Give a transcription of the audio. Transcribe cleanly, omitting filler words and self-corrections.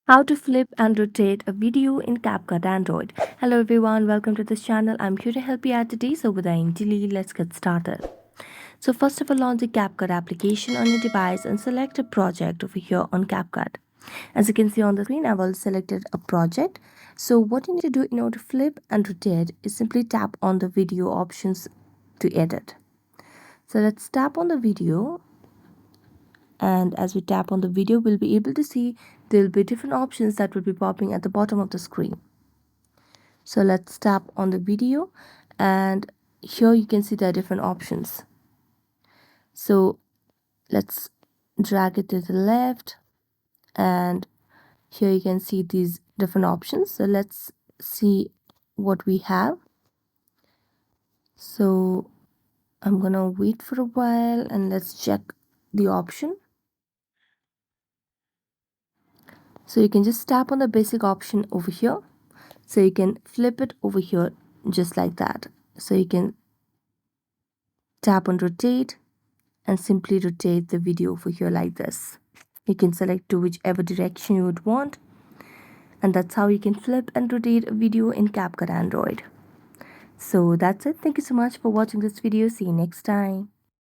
How to flip and rotate a video in CapCut Android. Hello everyone, welcome to this channel. I'm here to help you out today. So without delay, let's get started. So first of all, launch the CapCut application on your device and select a project over here on CapCut. As you can see on the screen, I've already selected a project. So what you need to do in order to flip and rotate is simply tap on the video options to edit. So let's tap on the video, and as we tap on the video, we'll be able to see there will be different options that will be popping at the bottom of the screen. So let's tap on the video, and here you can see there are different options. So let's drag it to the left, and here you can see these different options. So let's see what we have. So I'm gonna wait for a while and let's check the option. So you can just tap on the basic option over here. So you can flip it over here just like that. So you can tap on rotate and simply rotate the video over here like this. You can select to whichever direction you would want, and that's how you can flip and rotate a video in CapCut Android. So that's it. Thank you so much for watching this video. See you next time.